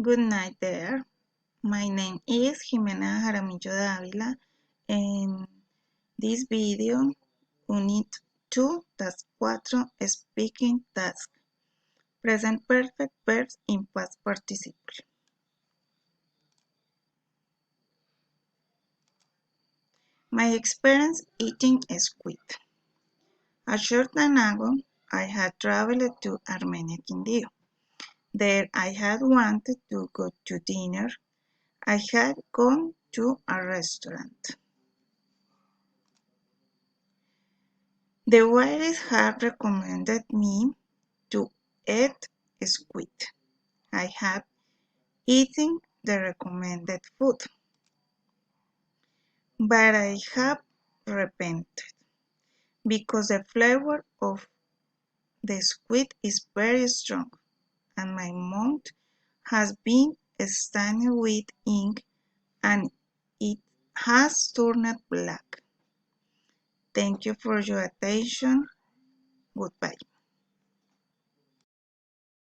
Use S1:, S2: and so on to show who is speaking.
S1: Good night there. My name is Jimena Jaramillo Davila. In this video, Unit 2, Task 4, Speaking Task. Present Perfect Verbs in Past Participle. My experience eating squid. A short time ago, I had traveled to Armenia, Quindío. There I had wanted to go to dinner. I had gone to a restaurant. The waiters had recommended me to eat squid. I have eaten the recommended food, but I have repented because the flavor of the squid is very strong and my mouth has been stained with ink and it has turned black. Thank you for your attention. Goodbye.